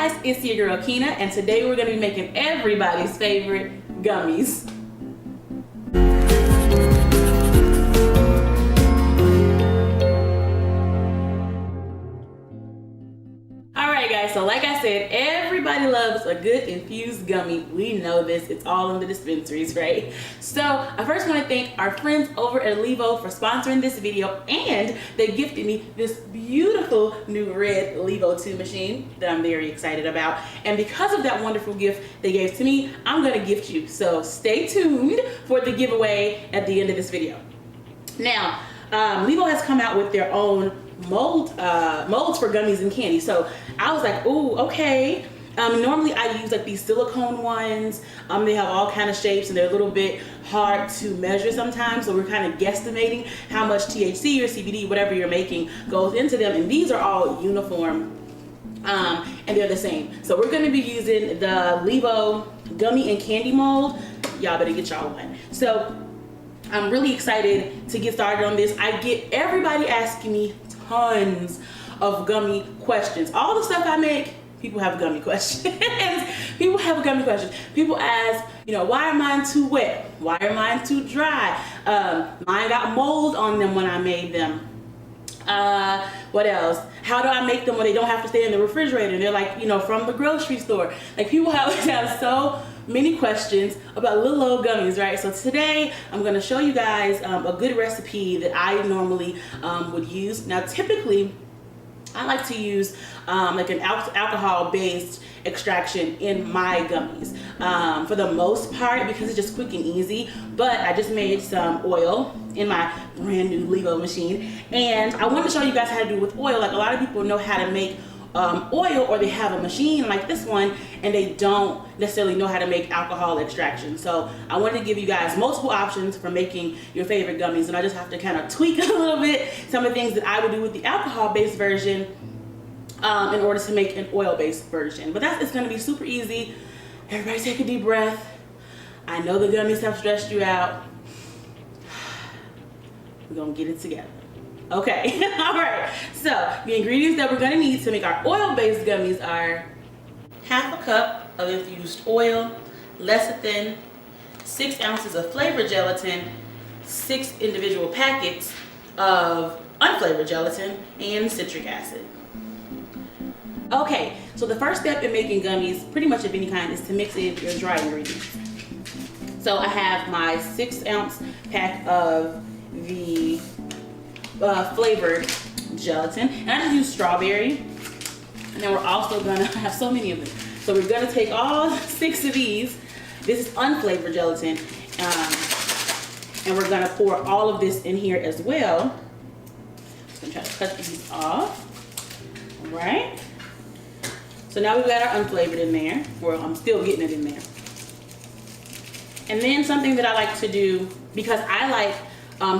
guys, it's your girl Keena, and today we're going to be making everybody's favorite gummies. Alright guys, so like I said, everybody loves a good infused gummy. We know this, it's all in the dispensaries, right? So I first want to thank our friends over at Levo for sponsoring this video, and they gifted me this beautiful new red Levo 2 machine that I'm very excited about. And because of that wonderful gift they gave to me, I'm going to gift you. So stay tuned for the giveaway at the end of this video. Now, Levo has come out with their own molds for gummies and candy. So I was like, ooh, okay. Normally I use like these silicone ones. They have all kind of shapes and they're a little bit hard to measure sometimes. So we're kind of guesstimating how much THC or CBD, whatever you're making, goes into them. And these are all uniform and they're the same. So we're going to be using the Levo gummy and candy mold. Y'all better get y'all one. So I'm really excited to get started on this. I get everybody asking me tons of gummy questions. All the stuff I make, people have gummy questions. People have gummy questions. People ask, you know, why are mine too wet? Why are mine too dry? Mine got mold on them when I made them. What else? How do I make them when they don't have to stay in the refrigerator? They're like, you know, from the grocery store. Like, people have so many questions about little old gummies, right? So today I'm going to show you guys a good recipe that I normally would use. Now, typically I like to use like an alcohol-based extraction in my gummies for the most part, because it's just quick and easy. But I just made some oil in my brand new Levo machine, and I want to show you guys how to do it with oil. Like, a lot of people know how to make oil, or they have a machine like this one and they don't necessarily know how to make alcohol extraction. So I wanted to give you guys multiple options for making your favorite gummies, and I just have to kind of tweak a little bit some of the things that I would do with the alcohol-based version in order to make an oil-based version. But it's going to be super easy. Everybody take a deep breath. I know the gummies have stressed you out. We're gonna get it together. Okay, all right. So the ingredients that we're gonna need to make our oil-based gummies are half a cup of infused oil, lecithin, 6 ounces of flavored gelatin, 6 individual packets of unflavored gelatin, and citric acid. Okay, so the first step in making gummies, pretty much of any kind, is to mix in your dry ingredients. So I have my 6 ounce pack of the flavored gelatin, and I just use strawberry. And then we're also gonna have so many of them. So we're gonna take all 6 of these. This is unflavored gelatin, and we're gonna pour all of this in here as well. I'm gonna try to cut these off. All right. So now we've got our unflavored in there. Well, I'm still getting it in there. And then something that I like to do, because I like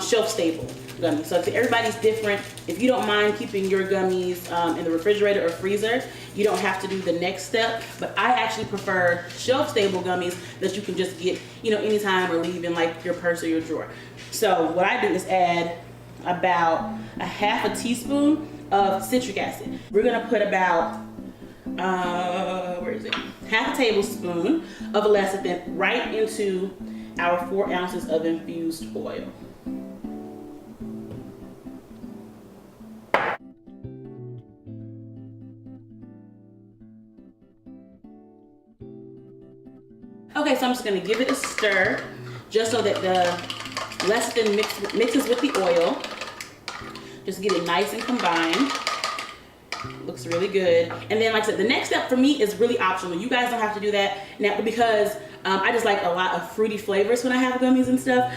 shelf-stable gummies. So everybody's different. If you don't mind keeping your gummies in the refrigerator or freezer, you don't have to do the next step. But I actually prefer shelf-stable gummies that you can just get, you know, anytime or leave in like your purse or your drawer. So what I do is add about a half a teaspoon of citric acid. We're gonna put about half a tablespoon of lecithin right into our 4 ounces of infused oil. Okay, so I'm just going to give it a stir just so that the lecithin mixes with the oil. Just get it nice and combined. Looks really good. And then, like I said, the next step for me is really optional. You guys don't have to do that now, because I just like a lot of fruity flavors when I have gummies and stuff.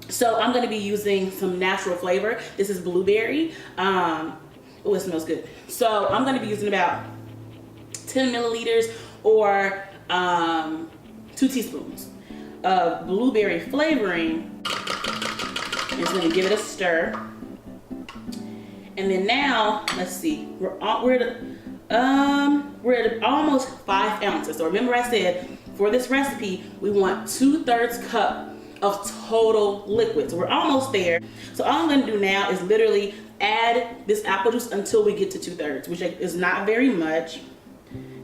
So I'm going to be using some natural flavor. This is blueberry. Oh, it smells good. So I'm going to be using about 10 milliliters or 2 teaspoons of blueberry flavoring. I'm just going to give it a stir. And then now, let's see, we're at almost 5 ounces. So remember I said, for this recipe, we want 2/3 cup of total liquid. So we're almost there. So all I'm gonna do now is literally add this apple juice until we get to 2/3, which is not very much.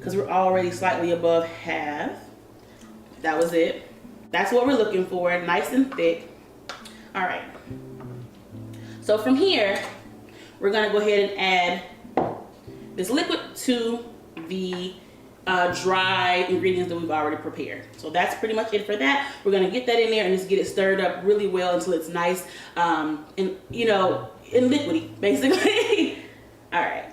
because we're already slightly above half. That was it. That's what we're looking for, nice and thick. All right. So from here, we're gonna go ahead and add this liquid to the dry ingredients that we've already prepared. So that's pretty much it for that. We're gonna get that in there and just get it stirred up really well until it's nice and, you know, in liquidy, basically. All right.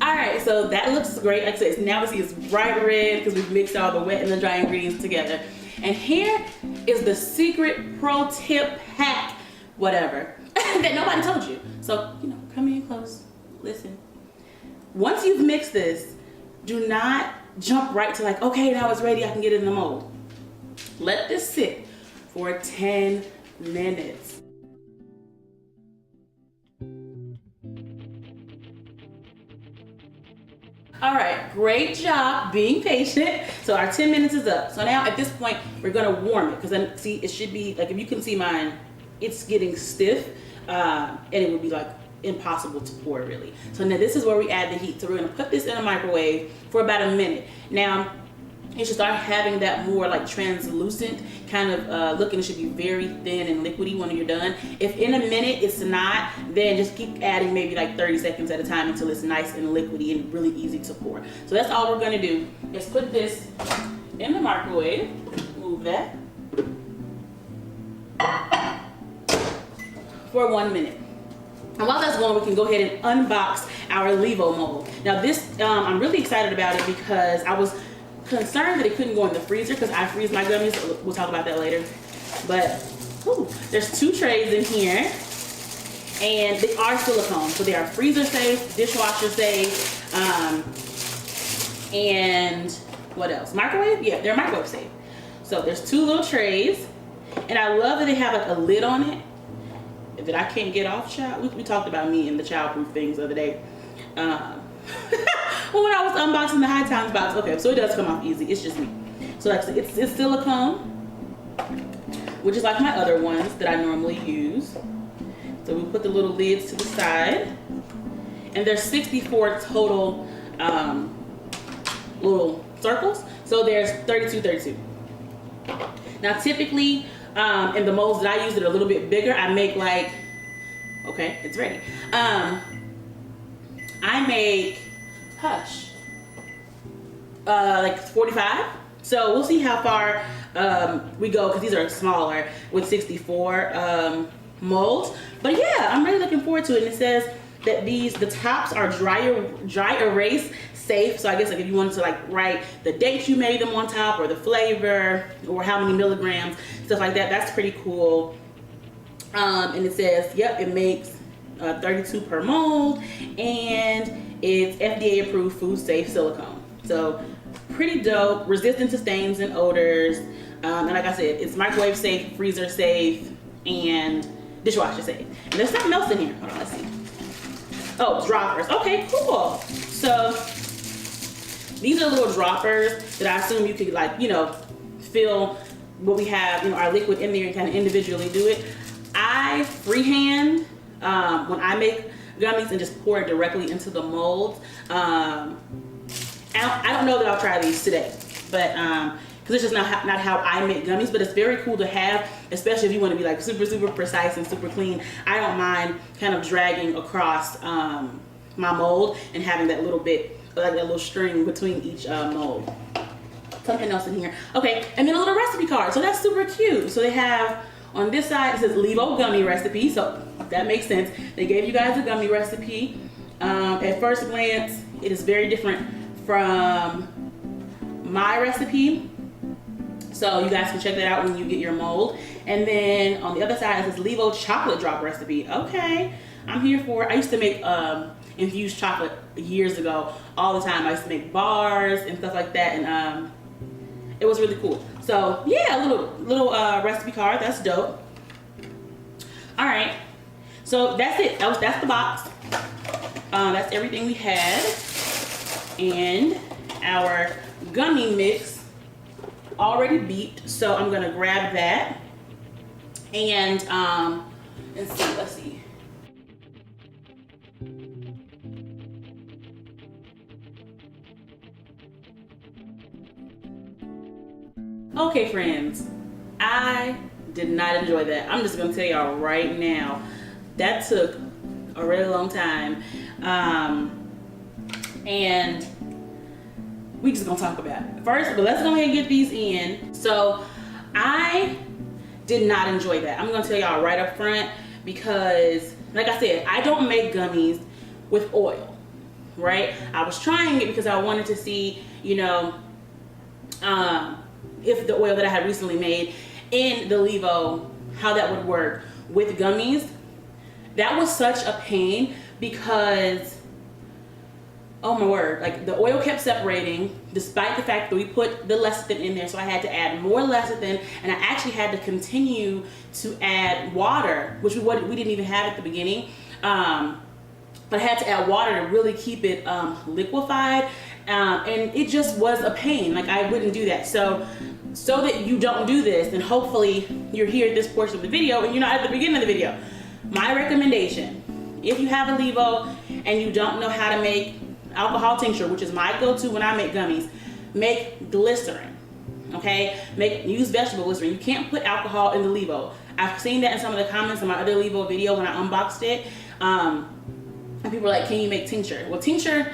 All right, so that looks great. Like I said, now we see it's bright red because we've mixed all the wet and the dry ingredients together. And here is the secret pro tip hack, whatever, that nobody told you. So, you know, come in close, listen. Once you've mixed this, do not jump right to like, okay, now it's ready, I can get it in the mold. Let this sit for 10 minutes. All right, great job being patient. So our 10 minutes is up. So now at this point, we're gonna warm it because then see, it should be like, if you can see mine, it's getting stiff and it would be like impossible to pour really. So now this is where we add the heat. So we're gonna put this in a microwave for about a minute. Now, you should start having that more like translucent kind of look, and it should be very thin and liquidy when you're done. If in a minute it's not, then just keep adding maybe like 30 seconds at a time until it's nice and liquidy and really easy to pour. So that's all we're gonna do is put this in the microwave, move that, for 1 minute. And while that's going, we can go ahead and unbox our Levo mold. Now this, I'm really excited about it because I was concerned that it couldn't go in the freezer because I freeze my gummies. So we'll talk about that later. But there's 2 trays in here, and they are silicone, so they are freezer safe, dishwasher safe, and what else? Microwave? Yeah, they're microwave safe. So there's 2 little trays, and I love that they have like a lid on it that I can't get off, child. We talked about me and the childproof things the other day. Well, when I was unboxing the High Times box, okay, so it does come off easy. It's just me. So like, it's silicone, which is like my other ones that I normally use. So we put the little lids to the side, and there's 64 total little circles. So there's 32. Now typically in the molds that I use that are a little bit bigger, I make like, okay, it's ready. I make, like 45. So we'll see how far we go because these are smaller with 64 molds. But yeah, I'm really looking forward to it. And it says that the tops are dry erase safe. So I guess like if you wanted to like write the date you made them on top, or the flavor, or how many milligrams, stuff like that, that's pretty cool. And it says, yep, it makes 32 per mold, and it's FDA approved food safe silicone. So pretty dope, resistant to stains and odors. And like I said, it's microwave safe, freezer safe, and dishwasher safe. And there's something else in here. Hold on, let's see. Oh, droppers. Okay, cool. So these are little droppers that I assume you could like, you know, fill what we have, you know, our liquid in there and kind of individually do it. I freehand when I make gummies and just pour it directly into the mold. I don't know that I'll try these today, but because it's just not how I make gummies, but it's very cool to have, especially if you want to be like super precise and super clean. I don't mind kind of dragging across my mold and having that little bit, like that little string between each mold. Something else in here. Okay, and then a little recipe card. So that's super cute. So they have, on this side, it says Levo gummy recipe. So that makes sense. They gave you guys a gummy recipe. At first glance, it is very different from my recipe. So you guys can check that out when you get your mold. And then on the other side, it says Levo chocolate drop recipe. Okay, I'm here for it. I used to make infused chocolate years ago all the time. I used to make bars and stuff like that, and it was really cool. So yeah, a little recipe card. That's dope. All right, so that's it. That's the box. That's everything we had, and our gummy mix already beeped. So I'm gonna grab that and let's see. Okay, friends, I did not enjoy that. I'm just gonna tell y'all right now, that took a really long time. And we just gonna talk about it first, but let's go ahead and get these in. So I did not enjoy that. I'm gonna tell y'all right up front because, like I said, I don't make gummies with oil, right? I was trying it because I wanted to see, you know, if the oil that I had recently made in the Levo, how that would work with gummies. That was such a pain because, oh my word, like the oil kept separating despite the fact that we put the lecithin in there. So I had to add more lecithin, and I actually had to continue to add water, which we didn't even have at the beginning. But I had to add water to really keep it liquefied. And it just was a pain. Like I wouldn't do that. So that you don't do this, and hopefully you're here at this portion of the video and you're not at the beginning of the video. My recommendation, if you have a Levo and you don't know how to make alcohol tincture, which is my go-to when I make gummies, make glycerin, okay? Use vegetable glycerin. You can't put alcohol in the Levo. I've seen that in some of the comments on my other Levo video when I unboxed it. And people are like, can you make tincture? Well, tincture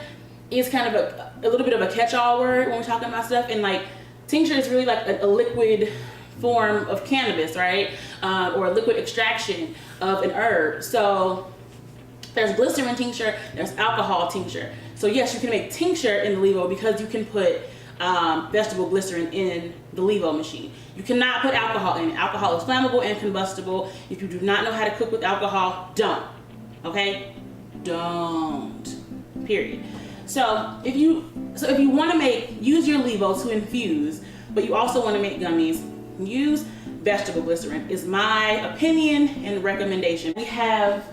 is kind of a little bit of a catch-all word when we're talking about stuff, and like tincture is really like a liquid form of cannabis, right? Or a liquid extraction of an herb. So there's glycerin tincture, there's alcohol tincture. So yes, you can make tincture in the Levo because you can put vegetable glycerin in the Levo machine. You cannot put alcohol in it. Alcohol is flammable and combustible. If you do not know how to cook with alcohol, don't. Okay? Don't. Period. So if you want to use your Levo to infuse, but you also want to make gummies, use vegetable glycerin is my opinion and recommendation. We have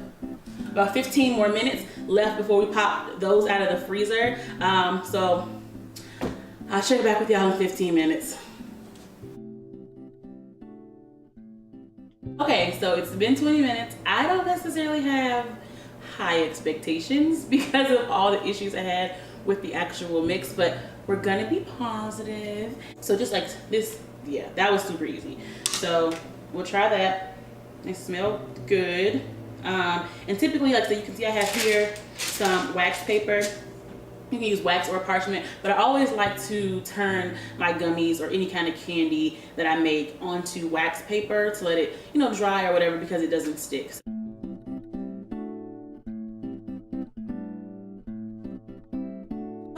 about 15 more minutes left before we pop those out of the freezer. So I'll check back with y'all in 15 minutes. Okay, so it's been 20 minutes. I don't necessarily have high expectations because of all the issues I had with the actual mix, but we're gonna be positive. So just like this, yeah, that was super easy. So we'll try that. They smell good. And typically, like so you can see I have here some wax paper. You can use wax or parchment, but I always like to turn my gummies or any kind of candy that I make onto wax paper to let it, you know, dry or whatever because it doesn't stick.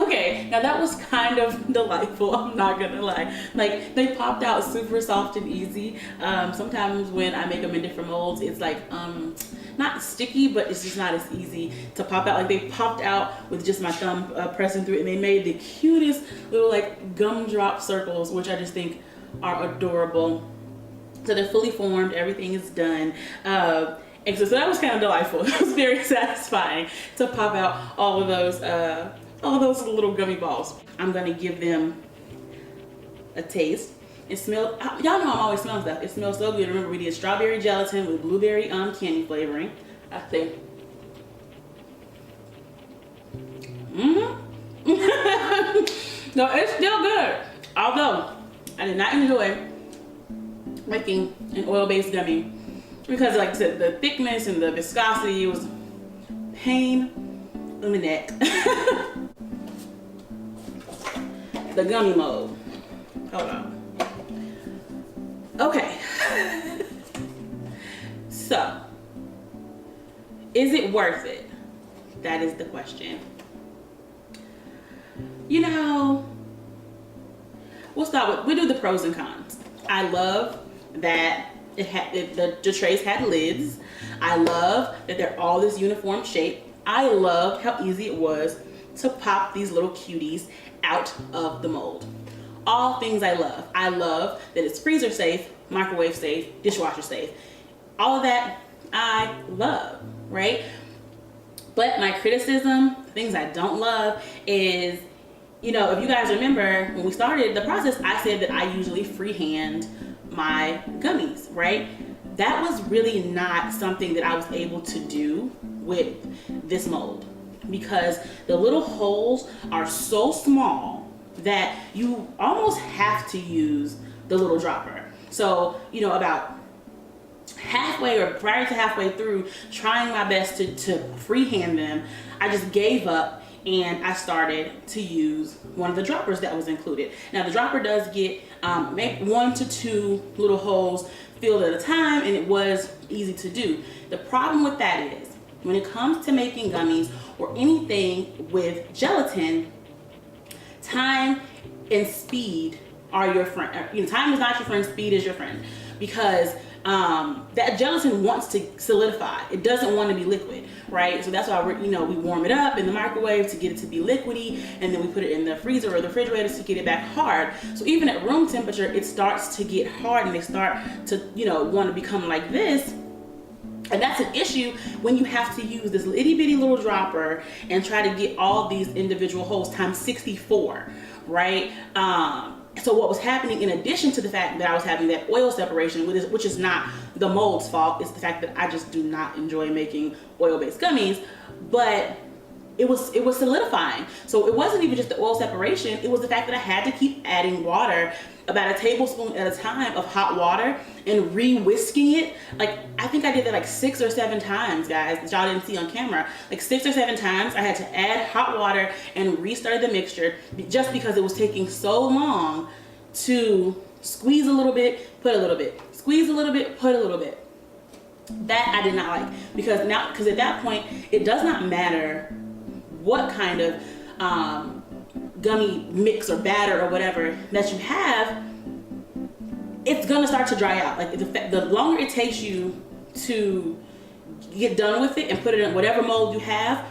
Okay, now that was kind of delightful, I'm not gonna lie. Like, they popped out super soft and easy. Sometimes when I make them in different molds, it's like, not sticky, but it's just not as easy to pop out. Like, they popped out with just my thumb pressing through it, and they made the cutest little like gumdrop circles, which I just think are adorable. So they're fully formed, everything is done. And so that was kind of delightful. It was very satisfying to pop out all of those little gummy balls. I'm gonna give them a taste. It smells, y'all know I'm always smelling stuff. It smells so good. Remember, we did strawberry gelatin with blueberry candy flavoring. I think. No, it's still good. Although, I did not enjoy making an oil-based gummy because, like I said, the thickness and the viscosity was pain in the neck. The gummy mold. Hold on. Okay. So, is it worth it? That is the question. You know, we'll do the pros and cons. I love that the trays had lids. I love that they're all this uniform shape. I love how easy it was to pop these little cuties out of the mold. All things I love. I love that it's freezer safe, microwave safe, dishwasher safe. All of that I love, right? But my criticism, things I don't love is, you know, if you guys remember when we started the process, I said that I usually freehand my gummies, right? That was really not something that I was able to do with this mold because the little holes are so small that you almost have to use the little dropper. So, you know, about halfway or prior to halfway through trying my best to freehand them, I just gave up and I started to use one of the droppers that was included. Now the dropper does get maybe 1 to 2 little holes filled at a time, and it was easy to do. The problem with that is when it comes to making gummies or anything with gelatin, time and speed are your friend. You know, time is not your friend, speed is your friend, because that gelatin wants to solidify. It doesn't want to be liquid, right? So that's why we warm it up in the microwave to get it to be liquidy, and then we put it in the freezer or the refrigerator to get it back hard. So even at room temperature, it starts to get hard and they start to, want to become like this. And that's an issue when you have to use this itty bitty little dropper and try to get all these individual holes times 64, right? So what was happening, in addition to the fact that I was having that oil separation, which is not the mold's fault, it's the fact that I just do not enjoy making oil-based gummies, but it was solidifying. So it wasn't even just the oil separation, it was the fact that I had to keep adding water, about a tablespoon at a time of hot water, and re-whisking it. Like, I think I did that like 6 or 7 times, guys, that y'all didn't see on camera. Like 6 or 7 times I had to add hot water and restart the mixture, just because it was taking so long to squeeze a little bit, put a little bit, squeeze a little bit, put a little bit. That I did not like, because at that point, it does not matter what kind of gummy mix or batter or whatever that you have, it's gonna start to dry out. Like the longer it takes you to get done with it and put it in whatever mold you have,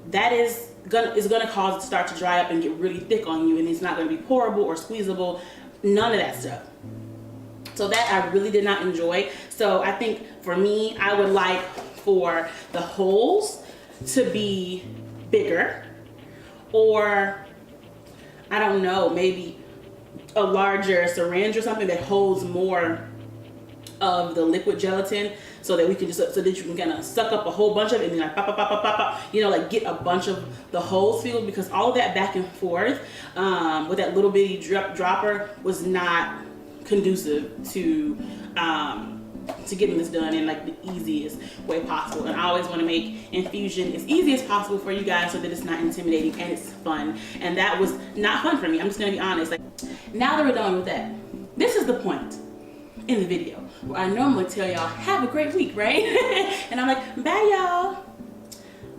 that is gonna cause it to start to dry up and get really thick on you, and it's not gonna be pourable or squeezable, none of that stuff. So that I really did not enjoy. So I think for me, I would like for the holes to be bigger, or I don't know, maybe a larger syringe or something that holds more of the liquid gelatin, so that we can so that you can kind of suck up a whole bunch of it and then like pop, pop, pop, pop, pop, pop, like get a bunch of the holes filled, because all of that back and forth with that little bitty dropper was not conducive to getting this done in like the easiest way possible. And I always want to make infusion as easy as possible for you guys, so that it's not intimidating and it's fun. And that was not fun for me. I'm just gonna be honest. Like, now that we're done with that, this is the point in the video where I normally tell y'all have a great week, right? And I'm like, bye y'all.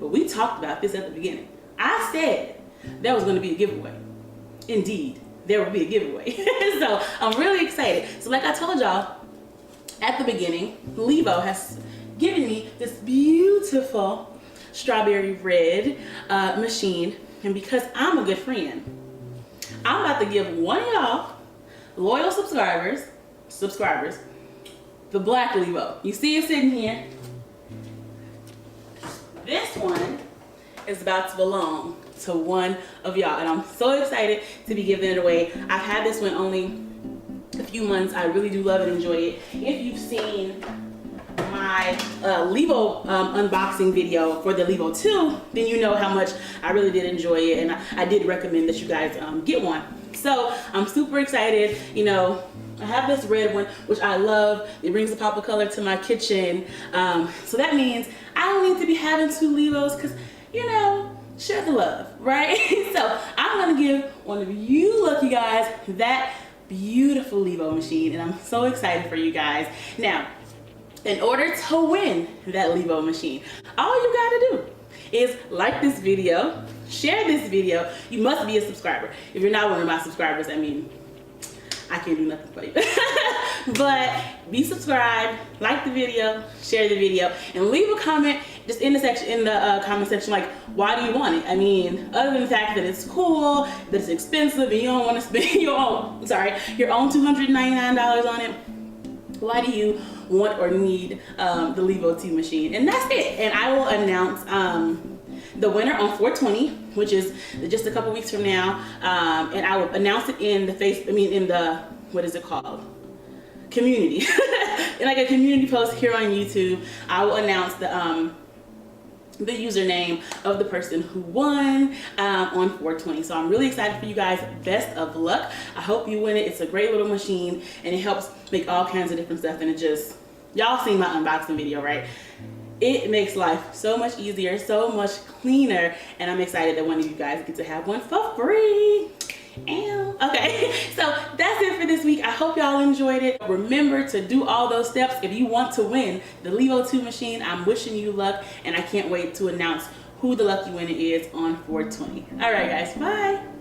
But we talked about this at the beginning. I said there was going to be a giveaway. Indeed, there will be a giveaway. So I'm really excited. So like I told y'all at the beginning, Levo has given me this beautiful strawberry red machine. And because I'm a good friend, I'm about to give one of y'all loyal subscribers, the black Levo. You see it sitting here. This one is about to belong to one of y'all, and I'm so excited to be giving it away. I've had this one only a few months. I really do love it and enjoy it. If you've seen my Levo unboxing video for the Levo 2, then you know how much I really did enjoy it, and I did recommend that you guys get one. So I'm super excited. I have this red one, which I love. It brings a pop of color to my kitchen. So that means I don't need to be having 2 Levos, because, share the love, right? So I'm gonna give one of you lucky guys that beautiful Levo machine, and I'm so excited for you guys. Now, in order to win that Levo machine, all you gotta do is like this video, share this video. You must be a subscriber. If you're not one of my subscribers, I can't do nothing for you. But be subscribed, like the video, share the video, and leave a comment just in the comment section, like, why do you want it? Other than the fact that it's cool, that it's expensive, and you don't want to spend your own $299 on it, why do you want or need the Levo 2 machine? And that's it. And I will announce the winner on 4/20, which is just a couple weeks from now, and I will announce it in the what is it called? Community. In like a community post here on YouTube. I will announce the username of the person who won on 420. So I'm really excited for you guys. Best of luck. I hope you win it. It's a great little machine and it helps make all kinds of different stuff, and it just, y'all seen my unboxing video, right? It makes life so much easier, so much cleaner, and I'm excited that one of you guys get to have one for free. Ew. Okay, so that's it for this week. I hope y'all enjoyed it. Remember to do all those steps if you want to win the Levo 2 machine. I'm wishing you luck, and I can't wait to announce who the lucky winner is on 420. All right, guys, bye.